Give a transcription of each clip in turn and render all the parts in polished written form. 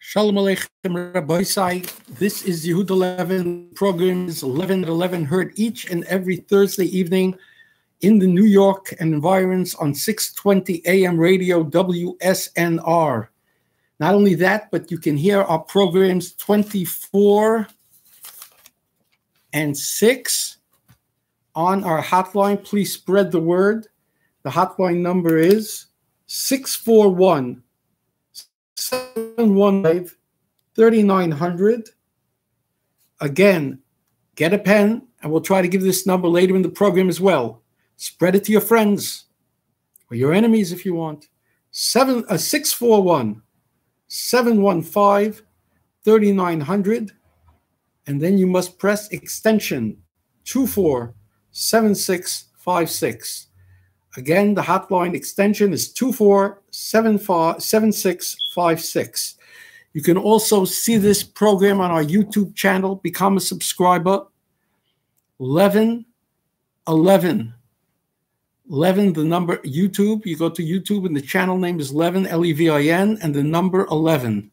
Shalom Aleichem Rabbi Sai. This is Yehuda 11. Program is 11 at 11, heard each and every Thursday evening in the New York and environs on 620 AM radio WSNR. Not only that, but you can hear our programs 24 and 6 on our hotline. Please spread the word. The hotline number is 641 715 3900. Again, get a pen, and we'll try to give this number later in the program as well. Spread it to your friends or your enemies if you want. 641 715 3900. And then you must press extension 247656. Again, the hotline extension is 247656. You can also see this program on our YouTube channel. Become a subscriber. 11, the number YouTube. You go to YouTube and the channel name is Levin, Levin, and the number 11.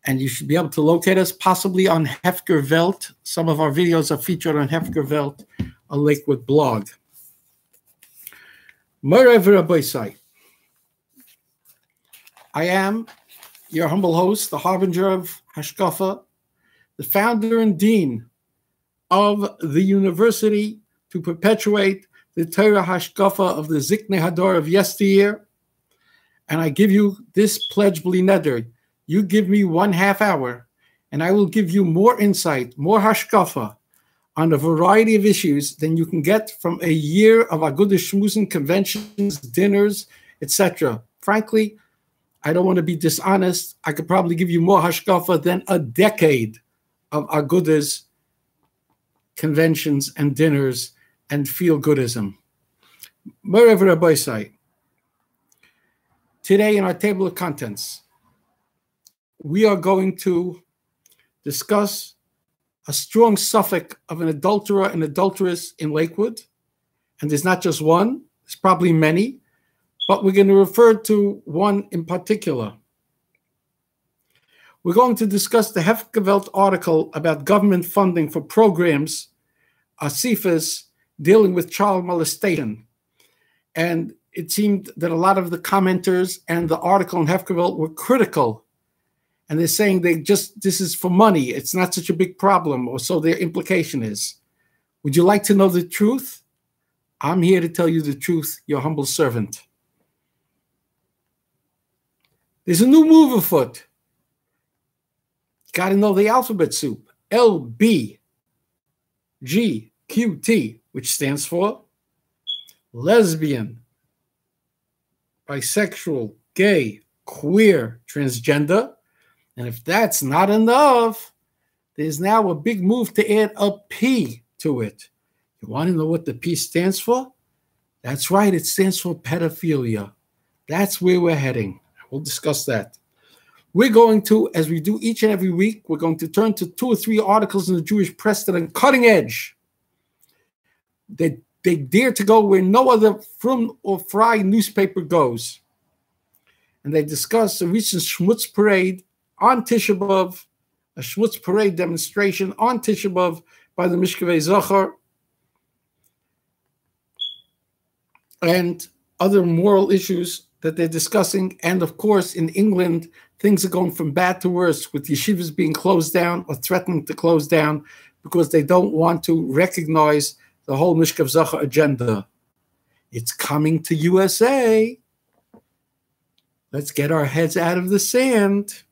And you should be able to locate us possibly on Hefker Welt. Some of our videos are featured on Hefker Welt, a Lakewood blog. I am your humble host, the harbinger of Hashkafa, the founder and dean of the university to perpetuate the Torah Hashkafa of the Ziknei Hador of yesteryear. And I give you this pledge, Bli Neder. You give me 1/2 hour, and I will give you more insight, more Hashkafa, on a variety of issues than you can get from a year of Agudah Shmuzin conventions, dinners, etc. Frankly, I don't want to be dishonest. I could probably give you more hashkafa than a decade of Agudah's conventions and dinners and feel-goodism. Today in our table of contents, we are going to discuss a strong suffix of an adulterer and adulteress in Lakewood. And there's not just one, there's probably many, but we're going to refer to one in particular. We're going to discuss the Hefker Welt article about government funding for programs, asifas, dealing with child molestation. And it seemed that a lot of the commenters and the article in Hefker Welt were critical. And they're saying this is for money. It's not such a big problem, or so their implication is. Would you like to know the truth? I'm here to tell you the truth, your humble servant. There's a new move afoot. You got to know the alphabet soup. LBGQT, which stands for lesbian, bisexual, gay, queer, transgender. And if that's not enough, there's now a big move to add a P to it. You want to know what the P stands for? That's right, it stands for pedophilia. That's where we're heading. We'll discuss that. We're going to, as we do each and every week, we're going to turn to 2 or 3 articles in the Jewish press that are cutting edge. They dare to go where no other Frum or Fry newspaper goes. And they discuss a recent Schmutz parade on Tisha B'Av, a Schmutz parade demonstration on Tisha B'Av by the Mishkevei Zachar, and other moral issues that they're discussing. And of course, in England, things are going from bad to worse, with yeshivas being closed down or threatening to close down because they don't want to recognize the whole Mishkev Zachar agenda. It's coming to USA. Let's get our heads out of the sand.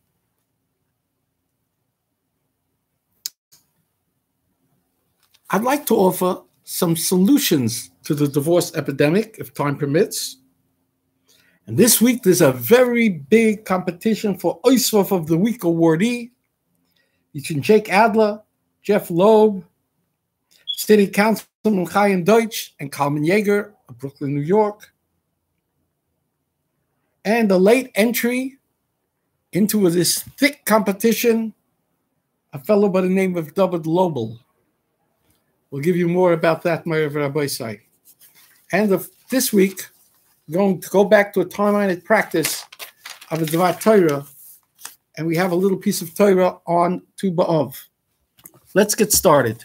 I'd like to offer some solutions to the divorce epidemic, if time permits. And this week, there's a very big competition for Oisvov of the Week awardee. Between Jake Adler, Jeff Loeb, City Councilman Chaim Deutsch, and Kalman Yeager of Brooklyn, New York. And a late entry into this thick competition, a fellow by the name of David Lobel. We'll give you more about that, my Rabbi Sai. And this week, we're going to go back to a time-honored practice of the Dvar Torah and we have a little piece of Torah on Tu Baav. Let's get started.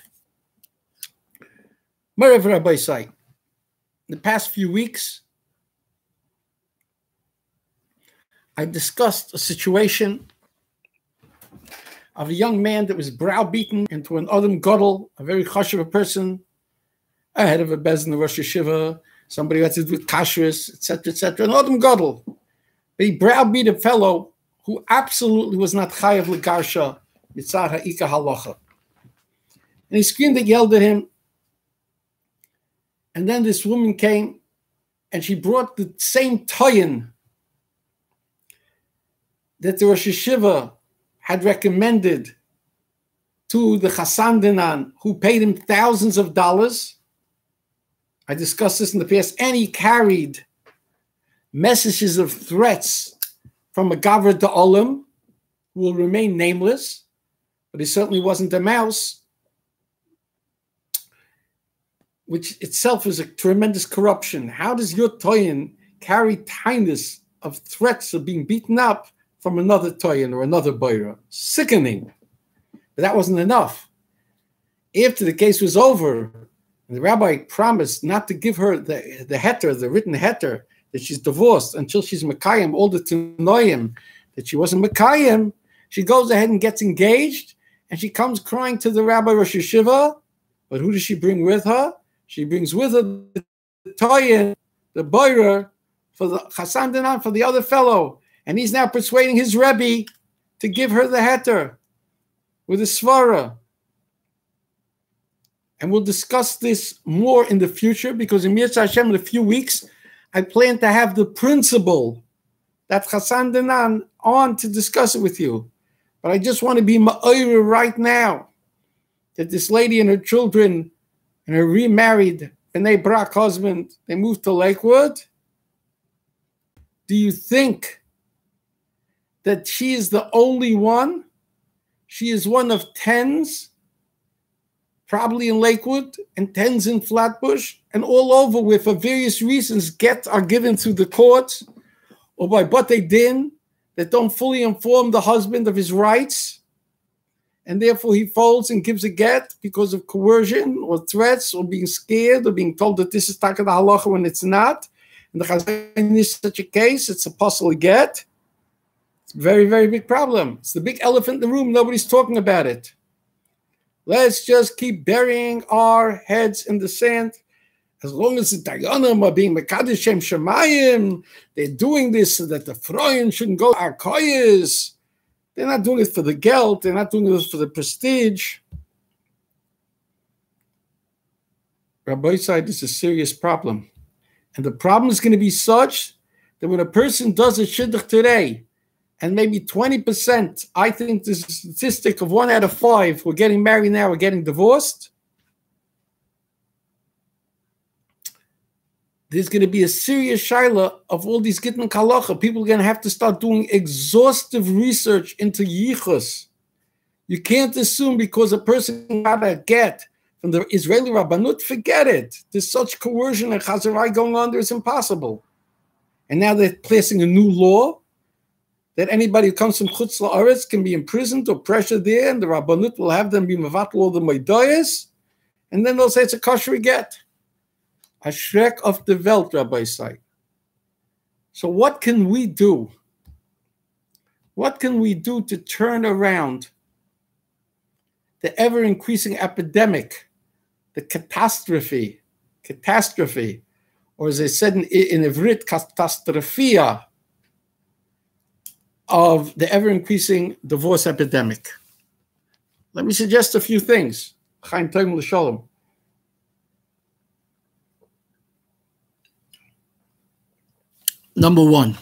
Merev Rabbi Say, in the past few weeks, I discussed a situation of a young man that was browbeaten into an Adam Gadol, a very chashuv person, a head of a bezin, a Rosh Yeshiva, somebody who had to do with kashrus, etc., an Adam Gadol. But he browbeat a fellow who absolutely was not chayav legarsha mitzad ha'ika halacha. And he screamed and yelled at him. And then this woman came and she brought the same toyin that the Rosh Yeshiva had recommended to the Chassan Dinan, who paid him thousands of dollars. I discussed this in the past, and he carried messages of threats from a Gavra de Olam, who will remain nameless, but he certainly wasn't a mouse, which itself is a tremendous corruption. How does your toyin carry kindness of threats of being beaten up from another toyin or another boira? Sickening. But that wasn't enough. After the case was over, and the rabbi promised not to give her the heter, the written heter, that she's divorced until she's Mekayim, all the Tanoim, that she wasn't Mekayim, she goes ahead and gets engaged, and she comes crying to the Rabbi Rosh Yeshiva. But who does she bring with her? She brings with her the Toyin, the boirer, for the Chassan Dinan, for the other fellow. And he's now persuading his Rebbe to give her the heter with a svara. And we'll discuss this more in the future, because in Mirza Hashem, in a few weeks, I plan to have the principal, that Chassan Dinan, on to discuss it with you. But I just want to be ma'orer right now that this lady and her children and her remarried B'nai Brak husband, they moved to Lakewood. Do you think that she is the only one? She is one of tens, probably in Lakewood, and tens in Flatbush, and all over where, for various reasons, gets are given through the courts or by Batei Din that don't fully inform the husband of his rights, and therefore he folds and gives a get because of coercion or threats or being scared or being told that this is taka the halacha when it's not. And the Chazan is such a case, it's a possible get. It's a very, very big problem. It's the big elephant in the room. Nobody's talking about it. Let's just keep burying our heads in the sand. As long as the Dayanim are being Mekadesh Shem Shemayim, they're doing this so that the Freuen shouldn't go to Arkoyes. They're not doing it for the geld. They're not doing it for the prestige. Rabbi said this is a serious problem. And the problem is going to be such that when a person does a shidduch today, and maybe 20%, I think this is a statistic of 1 out of 5 who are getting married now or getting divorced, there's going to be a serious shaila of all these gittin kalacha. People are going to have to start doing exhaustive research into yichus. You can't assume because a person got a get from the Israeli Rabbanut, forget it. There's such coercion and chazarai going on there, it's impossible. And now they're placing a new law that anybody who comes from Chutz La'aretz can be imprisoned or pressured there, and the Rabbanut will have them be mevatel all the Maidayas, and then they'll say it's a kosher get. A shrek of the Welt, Rabbi say. So what can we do? What can we do to turn around the ever-increasing epidemic, the catastrophe, or as I said in Ivrit, katastrophia, of the ever-increasing divorce epidemic? Let me suggest a few things. Chaim Tov L'Shalom. Number one,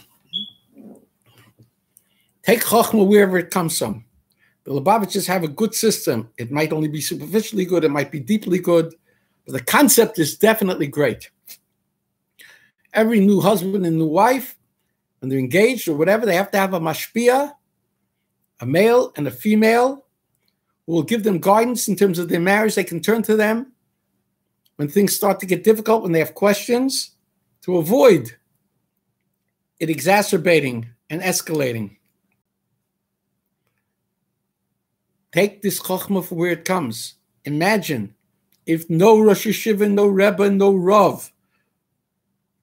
take Chochmah wherever it comes from. The Lubavitchers have a good system. It might only be superficially good, it might be deeply good, but the concept is definitely great. Every new husband and new wife, when they're engaged or whatever, they have to have a mashpia, a male and a female, who will give them guidance in terms of their marriage. They can turn to them when things start to get difficult, when they have questions, to avoid it exacerbating and escalating. Take this chokhmah for where it comes. Imagine if no Rosh Yeshiva, no Rebbe, no Rav.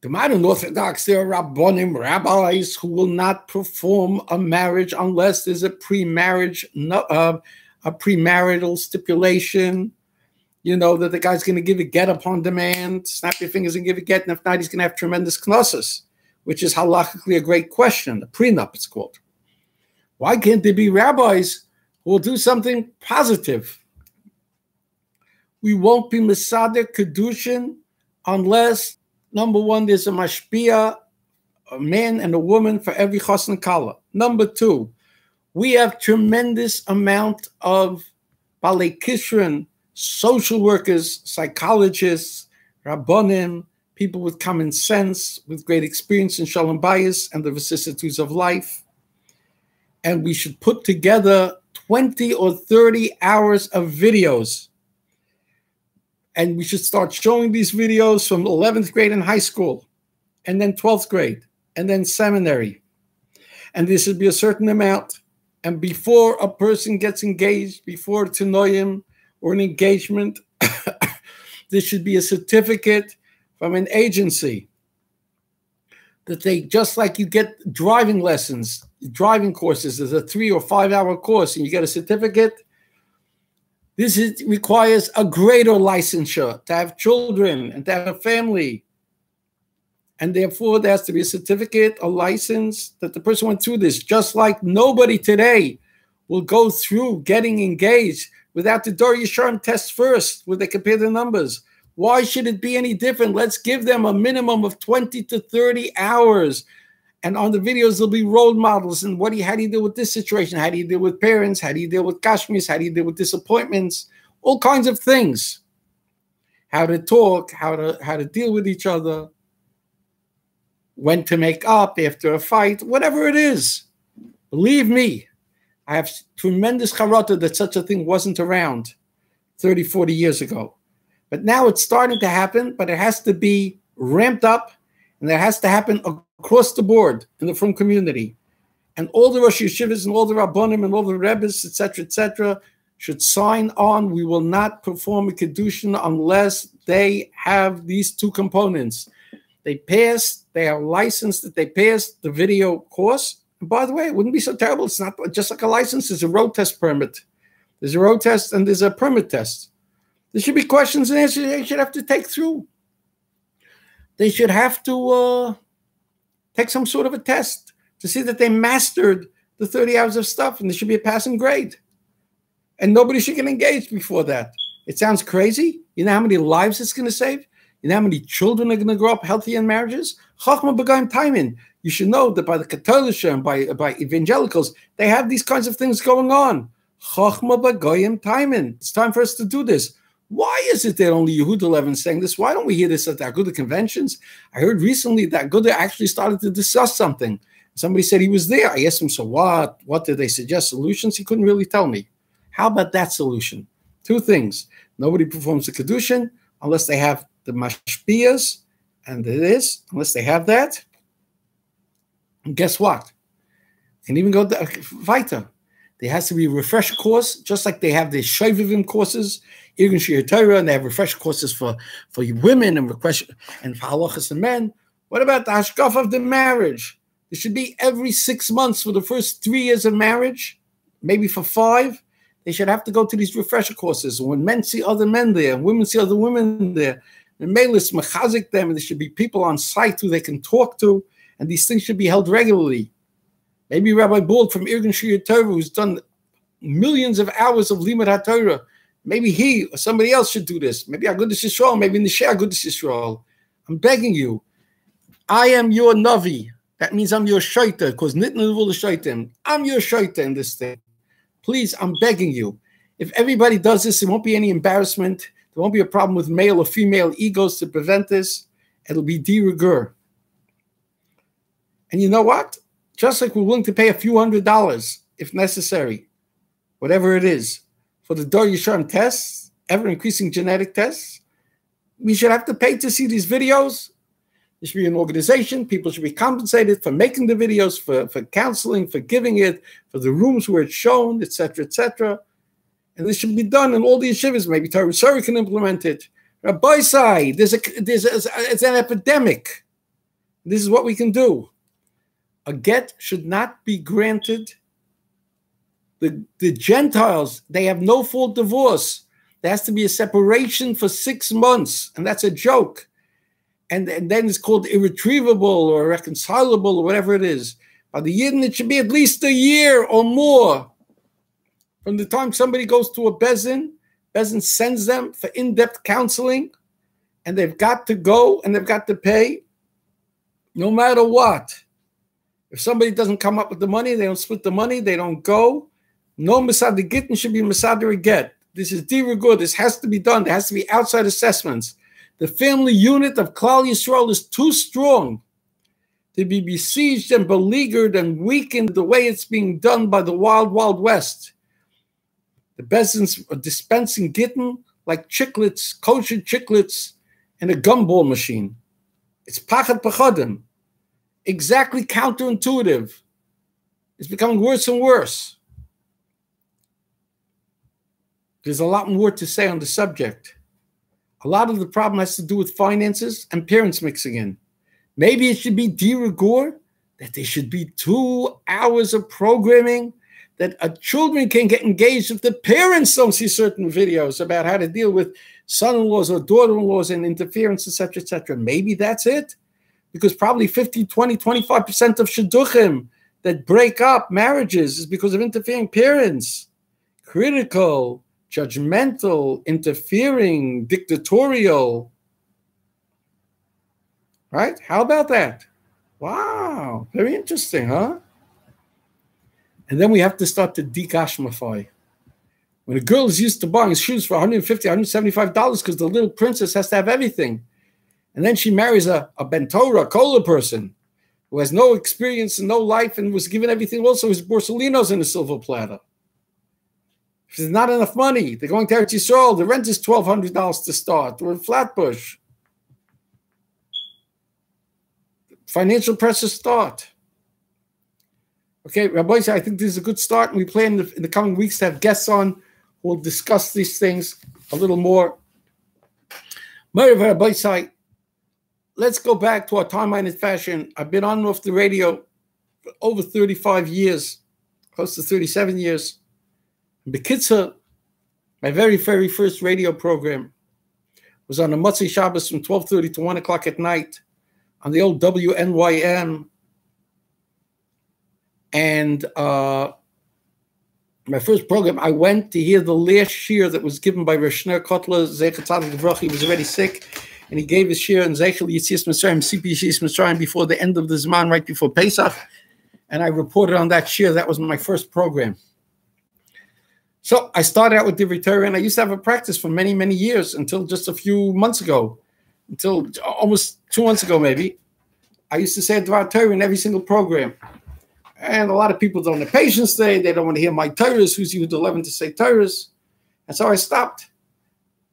The modern Orthodox, there are Rabbonim, rabbis who will not perform a marriage unless there's a premarital stipulation, you know, that the guy's going to give a get upon demand, snap your fingers and give a get, and if not, he's going to have tremendous knossos, which is halachically a great question. A prenup, it's called. Why can't there be rabbis who will do something positive? We won't be Mesader Kedushin unless, number one, there's a mashpia, a man and a woman for every chassan kala. Number two, we have tremendous amount of balei kishron, social workers, psychologists, rabbonim, people with common sense, with great experience in shalom bayis and the vicissitudes of life. And we should put together 20 or 30 hours of videos. And we should start showing these videos from 11th grade in high school, and then 12th grade, and then seminary. And this should be a certain amount. And before a person gets engaged, before Tanoim or an engagement, there should be a certificate from an agency that they, just like you get driving lessons, driving courses, there's a 3 or 5 hour course, and you get a certificate. Requires a greater licensure to have children and to have a family. And therefore, there has to be a certificate, a license that the person went through this. Just like nobody today will go through getting engaged without the Dor Yesharim test first, where they compare the numbers. Why should it be any different? Let's give them a minimum of 20 to 30 hours. And on the videos, there'll be role models. And how do you deal with this situation? How do you deal with parents? How do you deal with kashmirs? How do you deal with disappointments? All kinds of things. How to talk, how to deal with each other, when to make up after a fight, whatever it is. Believe me, I have tremendous charata that such a thing wasn't around 30, 40 years ago. But now it's starting to happen, but it has to be ramped up, and it has to happen across the board in the frum community. And all the Rosh Yeshivas and all the Rabbonim and all the Rebbes, etc., should sign on. We will not perform a Kedushin unless they have these two components. They passed, they are licensed, that they passed the video course. And by the way, it wouldn't be so terrible. It's not just like a license, there's a road test permit. There's a road test and there's a permit test. There should be questions and answers they should have to take through. They should have to take some sort of a test to see that they mastered the 30 hours of stuff, and there should be a passing grade. And nobody should get engaged before that. It sounds crazy. You know how many lives it's going to save? You know how many children are going to grow up healthy in marriages? Chachma b'goyim timing. You should know that by the Catholic and by evangelicals, they have these kinds of things going on. Chachma b'goyim timing. It's time for us to do this. Why is it that only Yehuda Levin saying this? Why don't we hear this at the Aguda conventions? I heard recently that Aguda actually started to discuss something. Somebody said he was there. I asked him, so what? What did they suggest? Solutions? He couldn't really tell me. How about that solution? Two things. Nobody performs the Kedushin unless they have the mashpiyas, and it is, unless they have that. And guess what? And even go weiter. There has to be a refresher course, just like they have the Shovivim courses, Irgun Shir Torah, and they have refresher courses for women and for halachas and men. What about the hashkaf of the marriage? It should be every 6 months for the first 3 years of marriage, maybe for 5. They should have to go to these refresher courses. When men see other men there, and women see other women there, the mailis mechazik them, and there should be people on site who they can talk to, and these things should be held regularly. Maybe Rabbi Bald from Irgun Shir Torah, who's done millions of hours of Limud HaTorah, maybe he or somebody else should do this. Maybe Agudas Yisrael, maybe Nishei Agudas Yisrael. I'm begging you. I am your Navi. That means I'm your Shaita, because Nitna Vul Shaitim. I'm your Shaita in this thing. Please, I'm begging you. If everybody does this, there won't be any embarrassment. There won't be a problem with male or female egos to prevent this. It'll be de rigueur. And you know what? Just like we're willing to pay a few $100 if necessary, whatever it is, for the Dor Yesharim tests, ever-increasing genetic tests, we should have to pay to see these videos. There should be an organization. People should be compensated for making the videos, for counseling, for giving it, for the rooms where it's shown, etc., etc. And this should be done in all the yeshivas. Maybe Torah Sari can implement it. Rabbi Sai, it's an epidemic. This is what we can do. A get should not be granted. The Gentiles, they have no full divorce. There has to be a separation for 6 months, and that's a joke. And then it's called irretrievable or irreconcilable or whatever it is. By the Yidden, it should be at least a year or more. From the time somebody goes to a Bezin sends them for in-depth counseling, and they've got to go and they've got to pay no matter what. If somebody doesn't come up with the money, they don't split the money, they don't go. No Masada Gittin should be Masada Get. This is Dira. This has to be done. There has to be outside assessments. The family unit of Klal Yisrael is too strong to be besieged and beleaguered and weakened the way it's being done by the wild, wild west. The Bezins are dispensing Gittin like chiclets, kosher chiclets, in a gumball machine. It's pachat pachadim. Exactly counterintuitive. It's becoming worse and worse. There's a lot more to say on the subject. A lot of the problem has to do with finances and parents mixing in. Maybe it should be de rigueur, that there should be 2 hours of programming, that children can get engaged if the parents don't see certain videos about how to deal with son-in-laws or daughter-in-laws and interference, etc., etc. Maybe that's it. Because probably 50, 20, 25% of shidduchim that break up marriages is because of interfering parents. Critical, judgmental, interfering, dictatorial. Right? How about that? Wow, very interesting, huh? And then we have to start to dekashmify. When a girl is used to buying shoes for $150, $175 because the little princess has to have everything, and then she marries a Bentora, a cola person who has no experience and no life and was given everything also his Borsalinos in a silver platter. If there's not enough money, they're going to Eretz Yisrael, the rent is $1,200 to start, or in Flatbush. Financial pressures start. Okay, Rabbi, I think this is a good start, and we plan in the coming weeks to have guests on who will discuss these things a little more. Rabbi, let's go back to our time-minded fashion. I've been on and off the radio for over 35 years, close to 37 years. B'kitzur, my very, very first radio program was on a Motzei Shabbos from 12:30 to 1 o'clock at night on the old WNYM. And my first program, I went to hear the last shir that was given by Rosh Shneur Kotler, Zecher Tzadik Livrocha. He was already sick, and he gave his shir in Zeichel Yitzias Mitzrayim, CP Yitzias Mitzrayim, before the end of the Zman, right before Pesach. And I reported on that shir. That was my first program. So I started out with Divrei Torah, and I used to have a practice for many, many years until just a few months ago, until almost 2 months ago, maybe. I used to say Divrei Torah in every single program. And a lot of people don't have patience today. They don't want to hear my Torahs, who's used 11 to say Torahs. And so I stopped.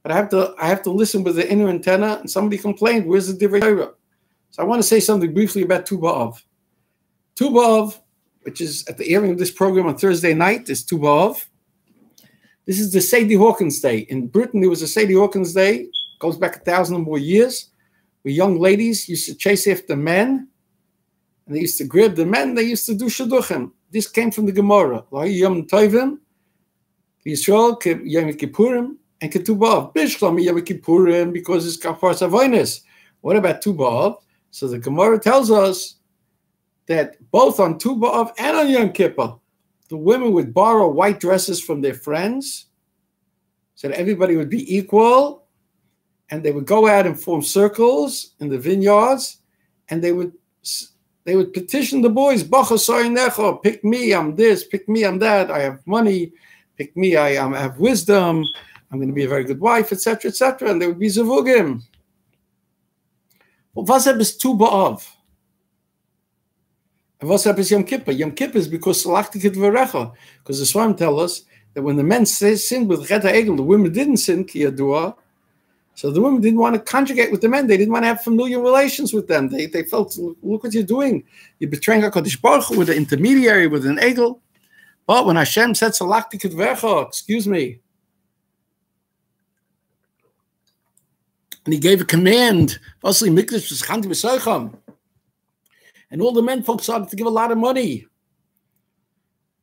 But I have to listen with the inner antenna, and somebody complained, where's the Divrei Torah? So I want to say something briefly about Tu B'Av. Tu B'Av, which is at the airing of this program on Thursday night, is Tu B'Av. This is the Sadie Hawkins Day. In Britain, there was a Sadie Hawkins Day, goes back 1,000 or more years, where young ladies used to chase after men, and they used to grab the men, they used to do shidduchim. This came from the Gemara. Yom Tovim, Yisrael, Yom Kippurim, and Tu B'Av. Bishlam Yom Kippurim, because it's Kafaras Avonos. What about Tu B'Av? So the Gemara tells us that both on Tu B'Av and on Yom Kippur, the women would borrow white dresses from their friends so that everybody would be equal, and they would go out and form circles in the vineyards, and they would petition the boys, pick me, I'm this, pick me, I'm that, I have money, pick me, I have wisdom, I'm going to be a very good wife, etc., etc., and they would be zavugim. Well, was is Tu B'Av? And what's up is Yom Kippur? Yom Kippur is because Salachti Kedvarecha, because the Swarm tell us that when the men sinned with Chet HaEgel, the women didn't sin, Ki Yadua. So the women didn't want to conjugate with the men. They didn't want to have familiar relations with them. They felt, look what you're doing. You're betraying HaKadosh Baruch Hu with an intermediary, with an Egel. But when Hashem said Salachti Kedvarecha, excuse me, And he gave a command, and all the men folks started to give a lot of money.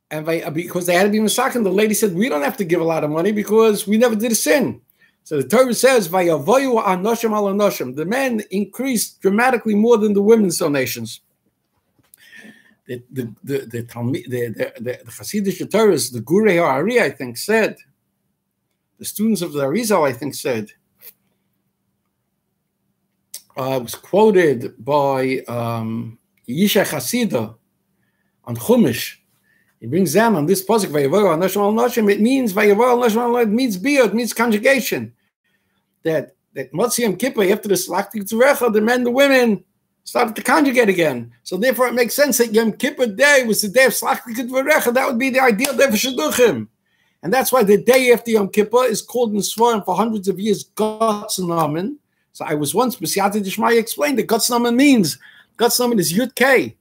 And because they had to be masakin, the lady said, we don't have to give a lot of money because we never did a sin. So the Torah says, the men increased dramatically more than the women's donations. The Hasidic Torahs, the Gurei Ha'ari, I think, said, the students of the Arizal, I think, said, was quoted by Yisha Chasida on Chumash. He brings down on this pasuk, it means it means biyah, it means conjugation. That Motzi Yom Kippur, after the Slachtik Tzurecha, the men and the women started to conjugate again. So therefore it makes sense that Yom Kippur day was the day of Slachtik Tzurecha. That would be the ideal day for Shidduchim. And that's why the day after Yom Kippur is called in Svarim for hundreds of years Gotznamen. So I was once, B'siyata Dishmaya explained that Gotznamen means, Gotznamen is Yud K.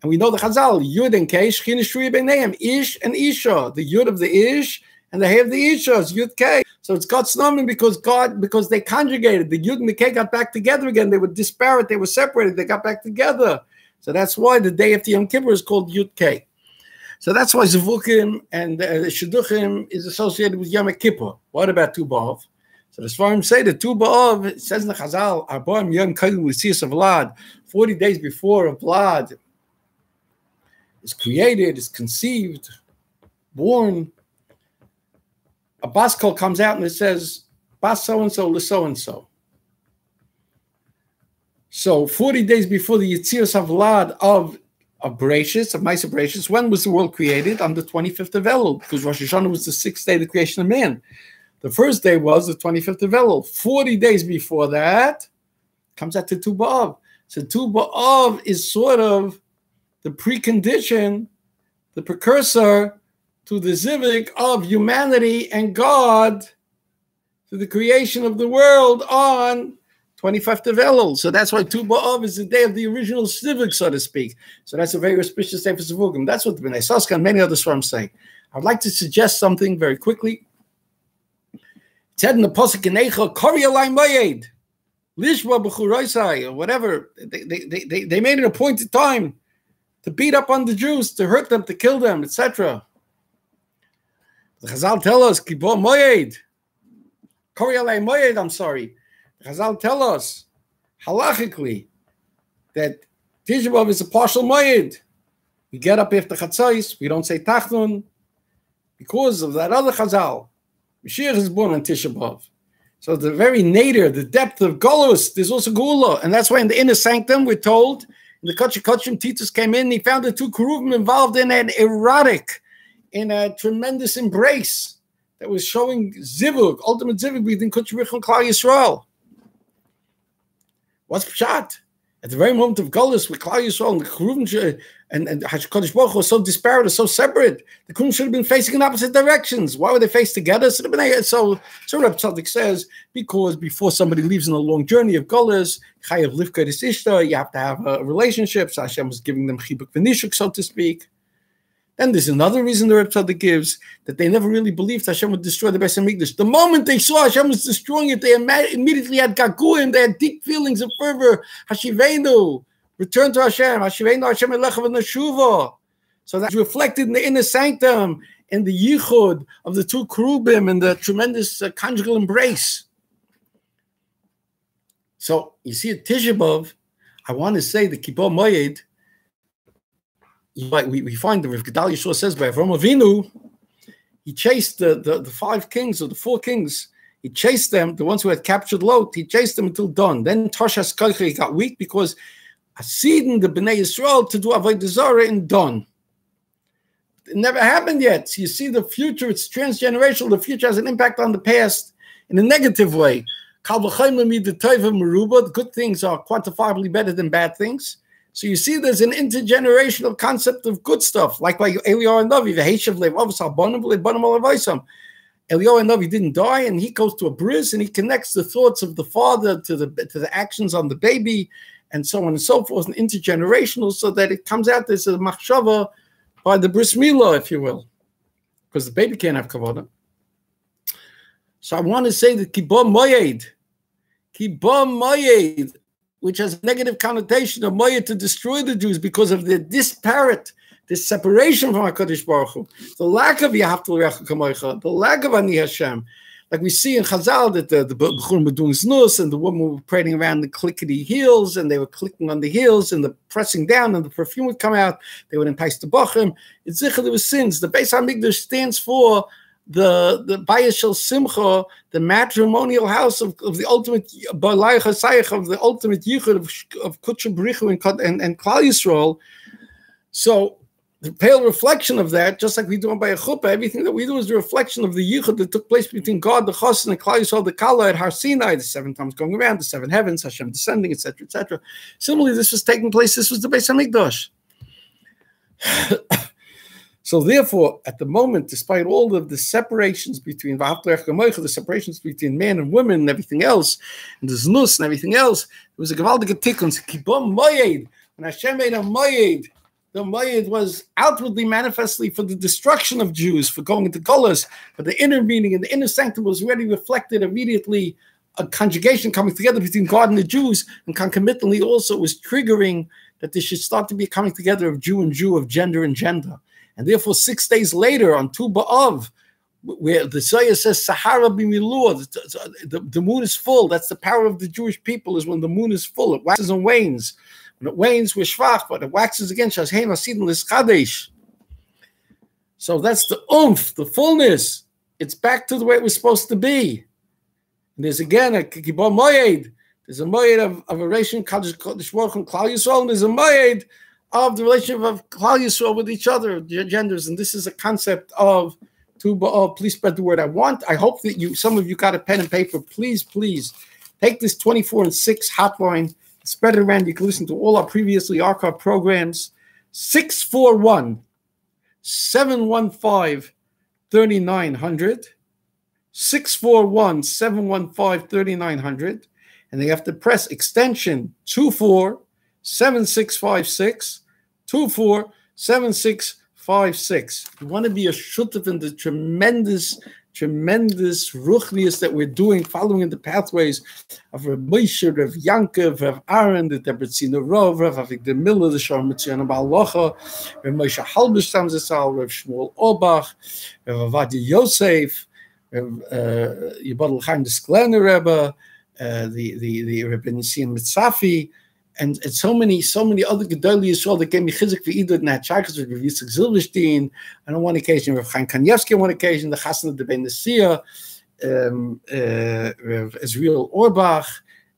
And we know the Chazal, Yud and K, Shechina Shruya B'neihem, Ish and Isha. The Yud of the Ish and the Hey of the Isha is Yud K. So it's God's Nomen because they conjugated. The Yud and the K got back together again. They were disparate. They were separated. They got back together. So that's why the day after Yom Kippur is called Yud K. So that's why Zavukim and Shidduchim is associated with Yom Kippur. What about Tu B'Av? So the Svarim say that Tu B'Av, it says in the Chazal, Arbaim Yom Kodem L'Tzias Vlad, 40 days before a Vlad is created, is conceived, born. A bas kol comes out and it says, bas so-and-so, le-so-and-so. So 40 days before the Yetzias Havlad of Bereshis, of Ma'aseh Bereshis, when was the world created? On the 25th of Elul, because Rosh Hashanah was the 6th day of the creation of man. The first day was the 25th of Elul. 40 days before that, comes out to Tu B'Av. So Tu B'Av is sort of the precondition, the precursor to the zivik of humanity and God, to the creation of the world on 25th of Elul. So that's why Tu B'Av is the day of the original zivik, so to speak. So that's a very auspicious day for Zavukim. That's what the Bnei Saska and many other Svarim say. I'd like to suggest something very quickly. It said in the Pasuk in Eicha, Kori Alai Moyed, Lishma B'churoisai, or whatever. They made an appointed time to beat up on the Jews, to hurt them, to kill them, etc. The Chazal tell us, Kibo Moyed, Kori Alei Moyed, I'm sorry. The Chazal tell us, halachically, that Tisha B'Av is a partial Moyed. We get up after Chatzos, we don't say Tachnun, because of that other Chazal. Mashiach is born on Tisha B'Av. So the very nadir, the depth of Golus, there's also Gula. And that's why in the inner sanctum, we're told, the Kachim Titus came in, he found the two Keruvim involved in an erotic, in a tremendous embrace that was showing Zivug, ultimate Zivug between Kachim and Klal Yisrael. What's Pshat? At the very moment of Golus, with Klal Yisrael and the Keruvim and HaKadosh Baruch Hu was so disparate, so separate, the Keruvim should have been facing in opposite directions. Why were they faced together? So Reb Tzaddik says, because before somebody leaves on a long journey of Golus, Chayav Lkwd Ishta, you have to have a relationship. So Hashem was giving them Chibuk V'Nishuk, so to speak. Then there's another reason the Reb Tzaddik gives, that they never really believed Hashem would destroy the Beis HaMikdash. The moment they saw Hashem was destroying it, they immediately had gaguim, they had deep feelings of fervor. Hashivenu, return to Hashem. Hashivenu Hashem Elecha V'Neshuva. So that's reflected in the inner sanctum, in the yichud of the two kerubim and the tremendous conjugal embrace. So you see at Tisha B'Av, I want to say the Kippur Moyed, we find the Rav Gedal Yeshua says by Avram Avinu, he chased the 5 kings or the 4 kings. He chased them, the ones who had captured Lot. He chased them until dawn. Then Toshas Koichi got weak because Hasidim the Bnei Yisrael to do Avodah Zarah in dawn. It never happened yet. So you see the future, it's transgenerational. The future has an impact on the past in a negative way. The good things are quantifiably better than bad things. So you see there's an intergenerational concept of good stuff, like by Eliyahu Navi, Eliyahu Navi didn't die, and he goes to a bris, and he connects the thoughts of the father to the actions on the baby, and so on and so forth, and intergenerational, so that it comes out there's a machshava by the bris milah, if you will, because the baby can't have kavanah. So I want to say that Kibbutz Moyed Kiba Moyed, which has a negative connotation of Moyed to destroy the Jews because of their disparate, this separation from HaKadosh Baruch Hu, the lack of Yahavta L'Recha Kamocha, the lack of Ani Hashem. Like we see in Chazal that the B'churim were doing znus and the women were parading around the clickety heels and they were clicking on the heels and the pressing down and the perfume would come out. They would entice the Bachim. It's Zichar, there was sins. The Beis HaMikdash stands for the Bayis Shel Simcha, the matrimonial house of the ultimate Balai Chasayach, of the ultimate Yichud of Kutsha B'richu and Klal Yisrael. So the pale reflection of that, just like we do by a chuppah, everything that we do is the reflection of the yichud that took place between God, the Chassan, and Klal Yisrael, the Kala at Har Sinai, the 7 times going around, the 7 heavens, Hashem descending, etc., etc. Similarly, this was taking place. This was the Beis Hamikdash. So, therefore, at the moment, despite all of the separations between the separations between man and women and everything else, and the znus and everything else, there was a gewaldige tikkun. Kibom moyed. When Hashem made a moyed, the Moyed was outwardly, manifestly for the destruction of Jews, for going into colors, but the inner meaning and the inner sanctum was already reflected immediately, a conjugation coming together between God and the Jews, and concomitantly also was triggering that there should start to be a coming together of Jew and Jew, of gender and gender. And therefore, 6 days later, on Tu B'Av, where the Zohar says, Sahara b'milua, the moon is full. That's the power of the Jewish people, is when the moon is full. It waxes and wanes. When it wanes, we're shvach, but it waxes again. So that's the the fullness. It's back to the way it was supposed to be. And there's again a kibor moyed. There's a moyed of a relation, Kadosh Baruch Hu and Klal Yisrael, and there's a moyed of the relationship of Klal Yisrael with each other, genders. And this is a concept of Tu B'Av. Please spread the word. I hope that some of you got a pen and paper. Please take this 24/6 hotline. Spread it around. You can listen to all our previously archived programs. 641-715-3900. 641-715-3900. And they have to press extension 247656. 247656. You want to be a shutaf in the tremendous ruchnius that we're doing, following in the pathways of Rav Moshe, Rav Yankov, Rav Aaron, the Debretzina Rov, Rav Avigdor Miller, the Shalom Mitzion Baal Locha, Rav Moshe Halbesh Tamzesal, Rav Shmuel Obach, Rav Avadia Yosef, Rav Yibodel Chaim the Sklener Rebbe, the Rebbe Nisim Mitzafi, and so many other Gedolei Yisrael that gave me chizik v'idud and had shaykhs with Rav Yitzchak Zilberstein, and on one occasion Rav Chaim Kanievsky, on one occasion the Chassan of the Ben Nesiah, Rav Israel Orbach,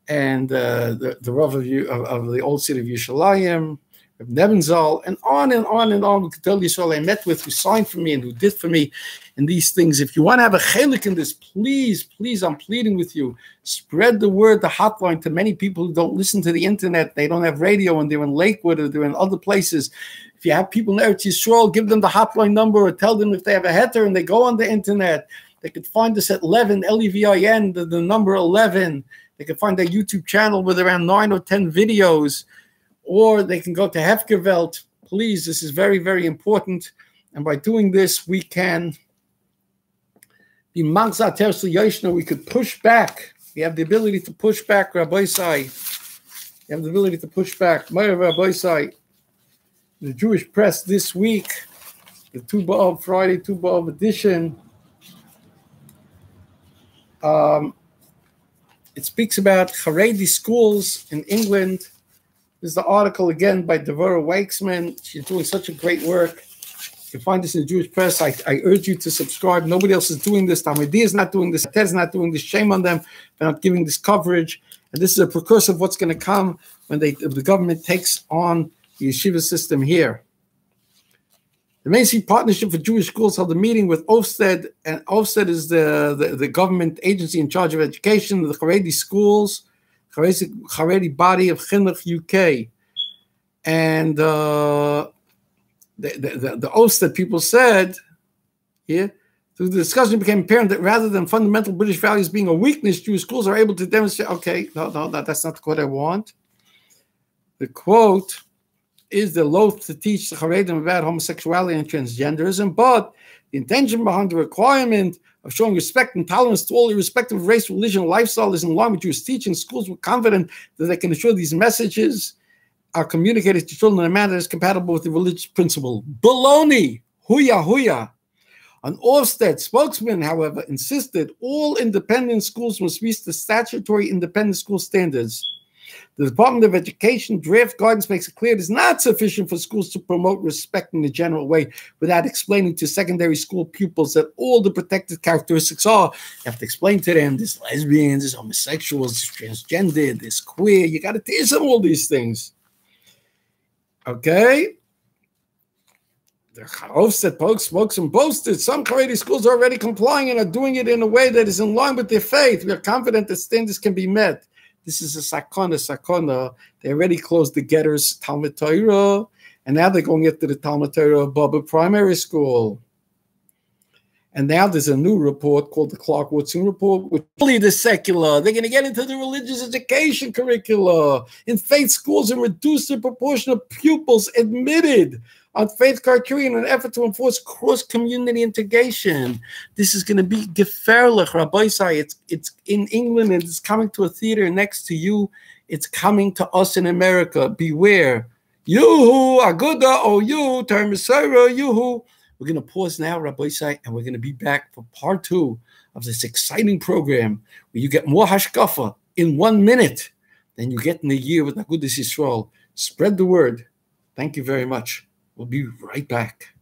and the Rav of the old city of Yerushalayim, Rav Nebenzal, and on with Gedolei Yisrael I met with, who signed for me and who did for me in these things. If you want to have a chelik in this, please, I'm pleading with you, spread the word, the hotline, to many people who don't listen to the internet. They don't have radio, and they're in Lakewood or they're in other places. If you have people in Eretz Yisrael, give them the hotline number, or tell them if they have a heter and they go on the internet, they could find us at Levin, Levin, the number 11. They can find our YouTube channel with around 9 or 10 videos, or they can go to Hefkervelt. Please, this is very, very important. And by doing this, we can be Magzat Tersel Yoshna. We could push back. We have the ability to push back, Rabbi Sai. We have the ability to push back. My Rabbi Sai, the Jewish press this week, the Tu B'Av Friday, Tu B'Av edition, it speaks about Haredi schools in England. This is the article again by Devorah Wakesman. She's doing such a great work. You can find this in the Jewish press. I urge you to subscribe. Nobody else is doing this. Talmudiyah is not doing this. Ted is not doing this. Shame on them for not giving this coverage. And this is a precursor of what's going to come when the government takes on the yeshiva system here. The Mainstream Partnership for Jewish Schools held a meeting with Ofsted, and Ofsted is the government agency in charge of education, the Haredi schools, Haredi body of Chinuch UK. And the Ofsted people said, here, through the discussion, it became apparent that rather than fundamental British values being a weakness, Jewish schools are able to demonstrate, okay, no, that's not the quote I want. The quote is they're loath to teach the Haredim about homosexuality and transgenderism, but the intention behind the requirement of showing respect and tolerance to all, irrespective of race, religion, and lifestyle, is in line with Jewish teaching. Schools were confident that they can ensure these messages are communicated to children in a manner that is compatible with the religious principle. Baloney! Huya, huya. An Ofsted spokesman, however, insisted all independent schools must meet the statutory independent school standards. The Department of Education draft guidance makes it clear it is not sufficient for schools to promote respect in a general way without explaining to secondary school pupils that all the protected characteristics are. You have to explain to them there's lesbians, there's homosexuals, there's transgender, there's queer. You got to teach them all these things. Okay? The Hofstad spokesman boasted some Haredi schools are already complying and are doing it in a way that is in line with their faith. We are confident that standards can be met. This is a sakona. They already closed the Getters Talmud Torah, and now they're going after the Talmud Torah Baba Primary School. And now there's a new report called the Clark-Woodson Report, which only the secular. They're going to get into the religious education curricula in faith schools and reduce the proportion of pupils admitted on faith criteria in an effort to enforce cross-community integration. This is going to be gefährlich, Rabbi Say. It's in England and it's coming to a theater next to you. It's coming to us in America. Beware. Yoo-hoo, Aguda, oh you, Termisera, yoo-hoo. We're going to pause now, Rabbi Say, and we're going to be back for part 2 of this exciting program where you get more hashkafa in 1 minute than you get in a year with Agudas Yisrael. Spread the word. Thank you very much. We'll be right back.